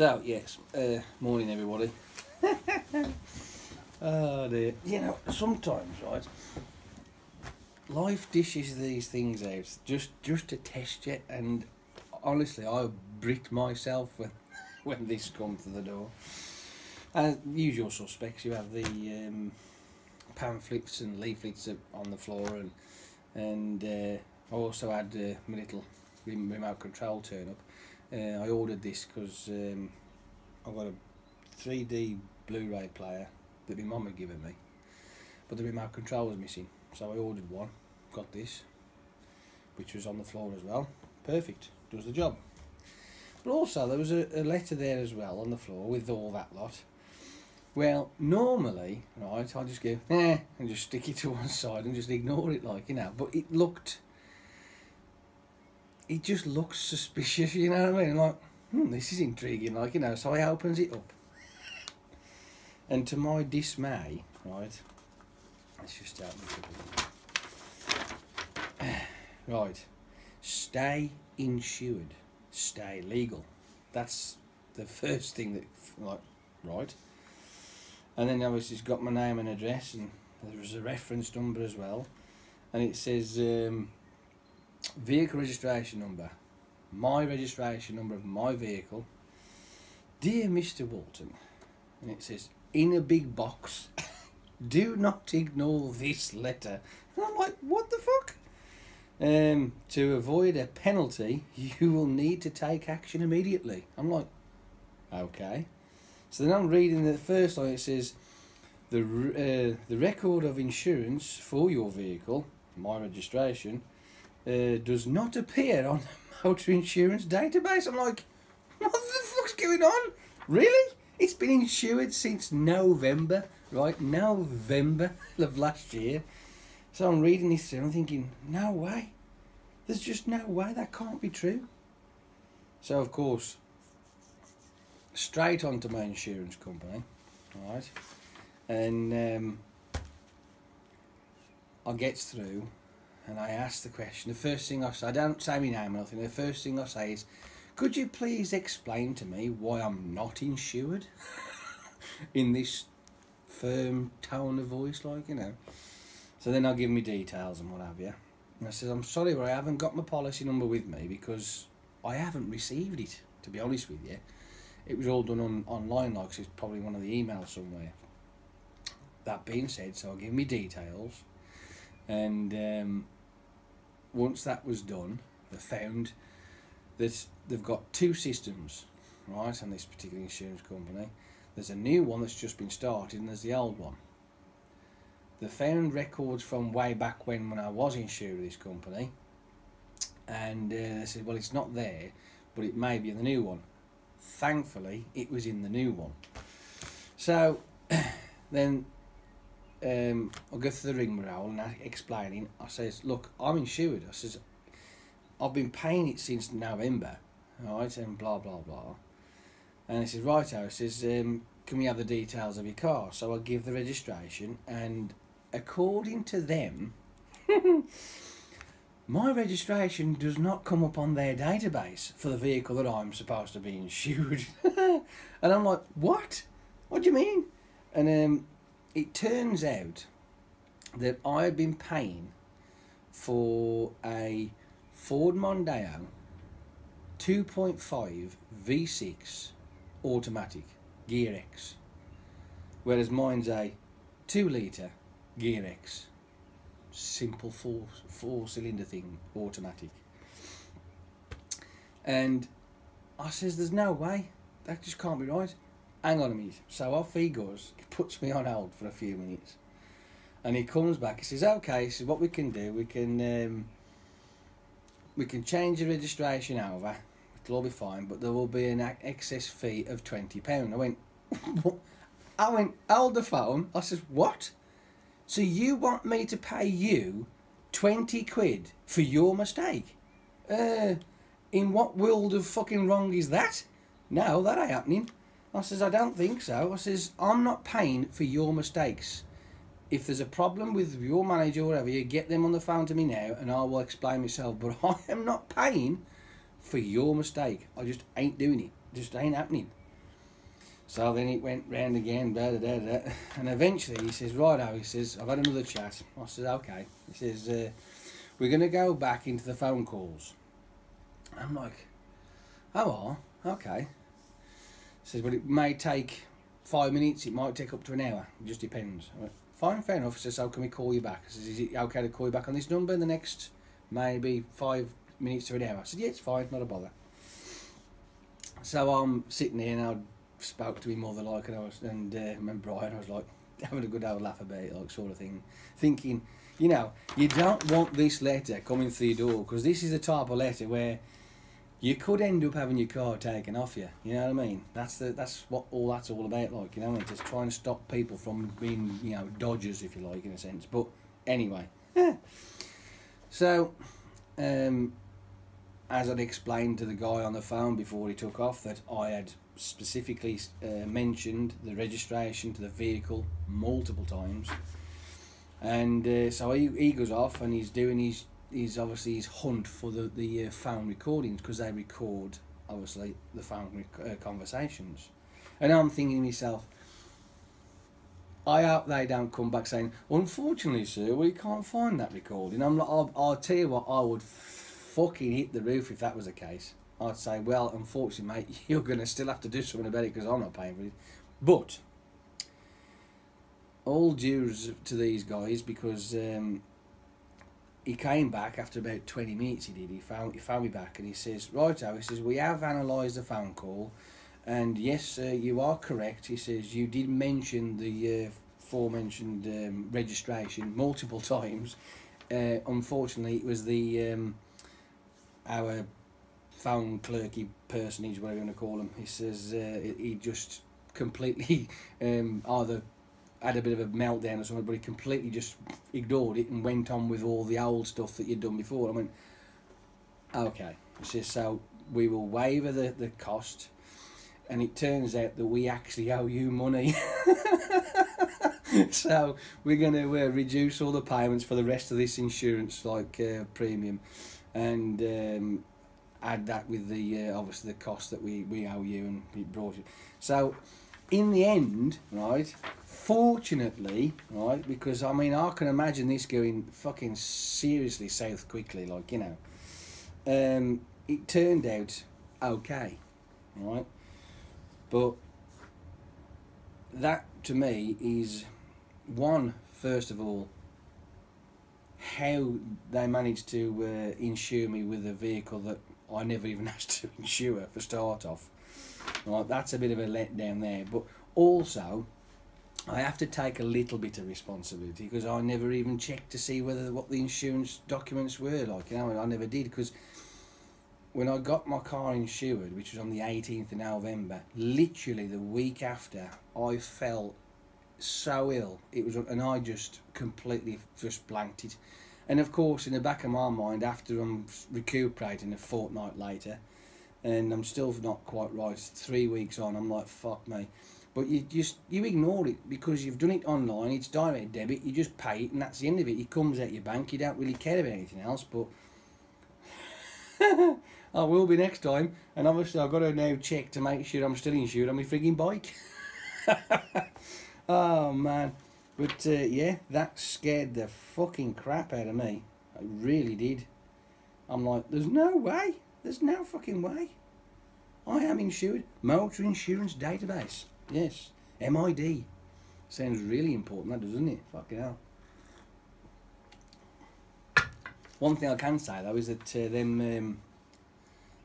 So, yes, morning everybody. Oh dear. You know, sometimes, right, life dishes these things out just to test you, and honestly, I bricked myself when this come to the door. As usual suspects, you have the pamphlets and leaflets on the floor, and I also had my little remote control turn up. I ordered this because I've got a 3D Blu-ray player that my mum had given me, but the remote control was missing, so I ordered one, got this, which was on the floor as well. Perfect, does the job. But also there was a letter there as well on the floor with all that lot. Well, normally, right, I'll just go, and just stick it to one side and just ignore it, like, you know, but it just looks suspicious, you know what I mean? Like, this is intriguing, like, you know, so I opens it up. And to my dismay, right, let's just open it up. Right, stay insured, stay legal. That's the first thing that, like, right. And then obviously it's got my name and address, and there's a reference number as well. And it says vehicle registration number, my registration number of my vehicle. Dear Mr. Walton, and it says in a big box, do not ignore this letter. And I'm like, what the fuck? To avoid a penalty, you will need to take action immediately. I'm like, okay. So then I'm reading the first line. It says the record of insurance for your vehicle, my registration, does not appear on the motor insurance database. I'm like, what the fuck's going on? Really? It's been insured since November, right? November of last year. So I'm reading this and I'm thinking, no way. There's just no way. That can't be true. So of course, straight onto my insurance company, right? And I gets through and I ask the question. The first thing I say, I don't say my name or nothing. The first thing I say is, could you please explain to me why I'm not insured? In this firm tone of voice, like, you know. So then I'll give me details and what have you. And I said, I'm sorry, but I haven't got my policy number with me because I haven't received it, to be honest with you. It was all done online, like, so it's probably one of the emails somewhere. That being said, so I'll give me details. And once that was done, they found that they've got two systems, right, on this particular insurance company. There's a new one that's just been started and there's the old one. They found records from way back when I was insured with this company, and they said, well, it's not there, but it may be in the new one. Thankfully, it was in the new one. So then I'll go through the rigmarole and explaining. I says, look, I'm insured. I says, I've been paying it since November, right, and blah, blah, blah. And he says, righto, he says, can we have the details of your car? So I give the registration, and according to them, my registration does not come up on their database for the vehicle that I'm supposed to be insured. And I'm like, what? What do you mean? And it turns out that I've been paying for a Ford Mondeo 2.5 V6 automatic Gear X, whereas mine's a 2 litre Gear X, simple four cylinder thing, automatic. And I says, there's no way, that just can't be right. Hang on a minute. So off he goes, he puts me on hold for a few minutes, and he comes back, he says, okay, he says, what we can do, we can change the registration over, it'll all be fine, but there will be an excess fee of £20. I went, what? I went, hold the phone. I says, what? So you want me to pay you 20 quid for your mistake? In what world of fucking wrong is that? No, that ain't happening. I says, I don't think so. I says, I'm not paying for your mistakes. If there's a problem with your manager or whatever, you get them on the phone to me now and I will explain myself. But I am not paying for your mistake. I just ain't doing it. Just ain't happening. So then it went round again, da, da, da, da. And eventually he says, righto, he says, I've had another chat. I said, okay. He says, we're going to go back into the phone calls. I'm like, oh, okay. He says, but it may take 5 minutes, it might take up to an hour. It just depends. I went, fine, fair enough. He says, so can we call you back? I says, is it okay to call you back on this number in the next maybe 5 minutes to an hour? I said, yeah, it's fine, not a bother. So I'm sitting there and I spoke to my mother like, and Brian, I was like having a good old laugh about it, like sort of thing, thinking, you know, you don't want this letter coming through your door, because this is the type of letter where you could end up having your car taken off you. You know what I mean? That's what all that's all about, like, you know, just trying to stop people from being, you know, dodgers, if you like, in a sense. But anyway, so as I'd explained to the guy on the phone before he took off, that I had specifically mentioned the registration to the vehicle multiple times, and so he goes off and he's doing his obviously his hunt for the phone recordings, because they record obviously the phone conversations. And I'm thinking to myself, I hope they don't come back saying, unfortunately sir, we can't find that recording. I'm like, I'll tell you what, I would fucking hit the roof if that was the case. I'd say, well, unfortunately mate, you're going to still have to do something about it, because I'm not paying for it. But all dues to these guys, because he came back after about 20 minutes. He did. He found me back, and he says, righto, he says, we have analysed the phone call, and yes, you are correct. He says, you did mention the aforementioned registration multiple times. Unfortunately, it was the our phone clerky personage, whatever you want to call him. He says he just completely either had a bit of a meltdown or something, but he completely just ignored it and went on with all the old stuff that you'd done before. I went, okay. He says, so we will waiver the cost, and it turns out that we actually owe you money. So we're going to reduce all the payments for the rest of this insurance, like premium, and add that with the obviously the cost that we owe you, and we brought it. So in the end, right, fortunately, right, because I mean I can imagine this going fucking seriously south quickly, like, you know, it turned out okay, right, but that to me is one, first of all, how they managed to insure me with a vehicle that I never even asked to insure for start off. Right, that's a bit of a letdown there. But also, I have to take a little bit of responsibility, because I never even checked to see what the insurance documents were like. You know, I never did, because when I got my car insured, which was on the 18th of November, literally the week after, I fell so ill. It was, and I just completely just blanked it. And of course, in the back of my mind, after I'm recuperating a fortnight later, and I'm still not quite right, 3 weeks on, I'm like, fuck me. But you ignore it, because you've done it online, it's direct debit, you just pay it and that's the end of it. It comes out your bank, you don't really care about anything else. But I will be next time, and obviously I've got to now check to make sure I'm still insured on my frigging bike. Oh man. But yeah, that scared the fucking crap out of me. It really did. I'm like, there's no way. There's no fucking way. I am insured. Motor Insurance Database. Yes. MID. Sounds really important, that doesn't it? Fucking hell. One thing I can say though is that them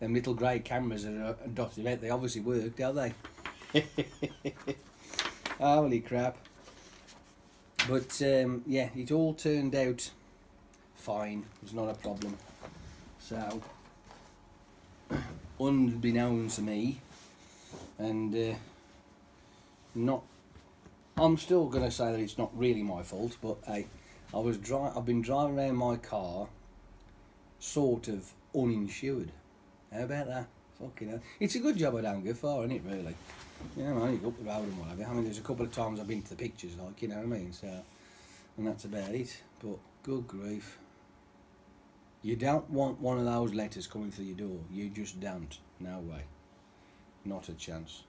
little grey cameras that are dotted about, they obviously work, don't they? Holy crap. But yeah, it all turned out fine. It was not a problem. So, unbeknownst to me, and I'm still going to say that it's not really my fault, but hey, I've been driving around my car sort of uninsured. How about that? Fucking hell. It's a good job I don't go far, isn't it, really? You know, I only go up the road and whatever. I mean, there's a couple of times I've been to the pictures, like, you know what I mean? So, and that's about it. But, good grief. You don't want one of those letters coming through your door. You just don't. No way. Not a chance.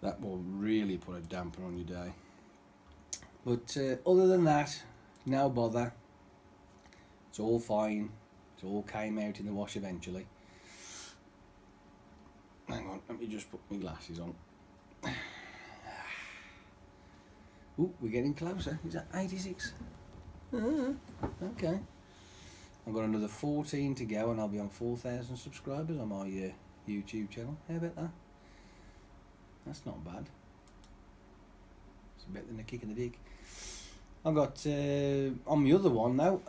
That will really put a damper on your day. But other than that, no bother. It's all fine. It all came out in the wash eventually. Hang on, let me just put my glasses on. Ooh, we're getting closer. Is that 86? Okay. I've got another 14 to go and I'll be on 4,000 subscribers on my YouTube channel. How about that? That's not bad. It's better than a kick in the dick. I've got, on my other one now,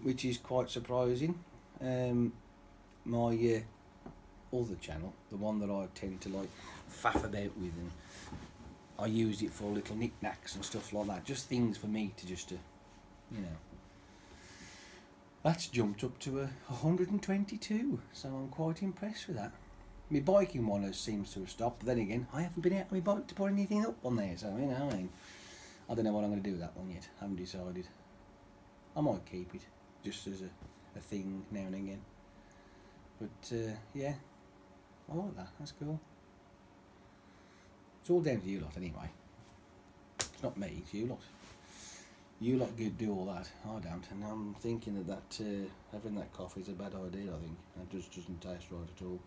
which is quite surprising, my other channel, the one that I tend to like faff about with, and I use it for little knickknacks and stuff like that, just things for me to just, you know. That's jumped up to 122, so I'm quite impressed with that. My biking one seems to have stopped, but then again, I haven't been out on my bike to put anything up on there, so you know, I don't know what I'm going to do with that one yet. I haven't decided. I might keep it, just as a thing now and again. But yeah, I like that, that's cool. It's all down to you lot anyway. It's not me, it's you lot. You lot do all that, I don't, and I'm thinking that having that coffee is a bad idea, I think. It just doesn't taste right at all.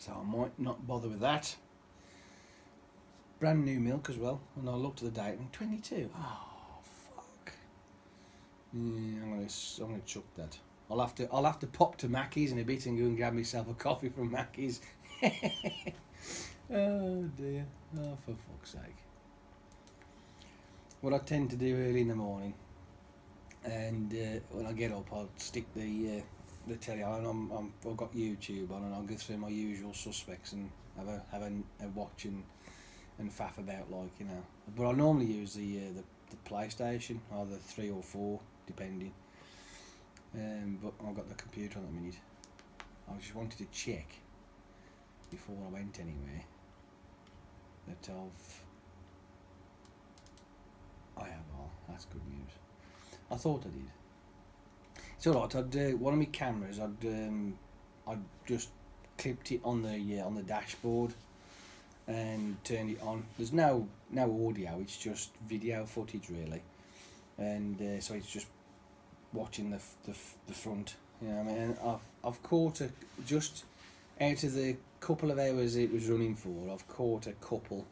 So I might not bother with that. Brand new milk as well, and I looked at the date and 22. Oh fuck. Yeah, I'm gonna chuck that. I'll have to pop to Mackey's in a bit and go and grab myself a coffee from Mackey's. Oh dear. Oh, for fuck's sake. What I tend to do early in the morning, and when I get up, I'll stick the telly on. I've got YouTube on, and I'll go through my usual suspects and have a watch and faff about, like, you know. But I normally use the PlayStation, either 3 or 4, depending. But I've got the computer on at the minute. I just wanted to check before I went anywhere that I have all. That's good news. I thought I did. It's alright. One of my cameras. I'd just clipped it on the dashboard and turned it on. There's no audio. It's just video footage really, and so it's just watching the front. You know what I mean? And I've caught just out of the couple of hours it was running for, I've caught a couple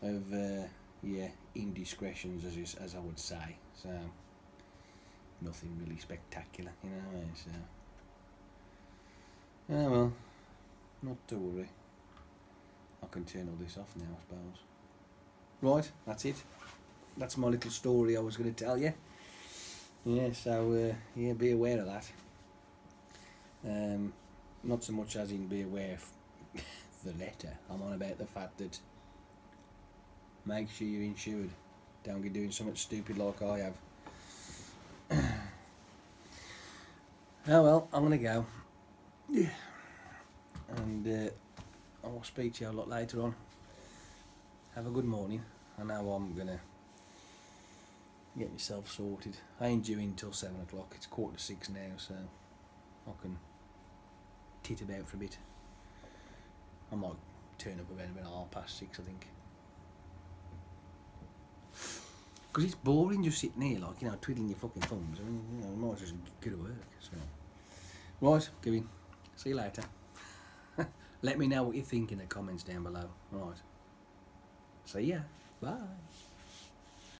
of indiscretions, as I would say. So nothing really spectacular, you know what I mean? So yeah, well, not to worry. I can turn all this off now, I suppose. Right, that's it. That's my little story I was going to tell you. Yeah, so yeah, be aware of that. Not so much as in be aware of the letter. I'm on about the fact that make sure you're insured. Don't be doing something stupid like I have. Oh well, I'm gonna go. Yeah. And I'll speak to you a lot later on. Have a good morning. I know I'm gonna get myself sorted. I ain't due in till 7 o'clock. It's 5:45 now, so I can tit about for a bit. I might turn up about 6:30, I think. Because it's boring just sitting here, like, you know, twiddling your fucking thumbs. I mean, you know, you might as well just go to work. So, right, go in. See you later. Let me know what you think in the comments down below. Right. See ya. Bye.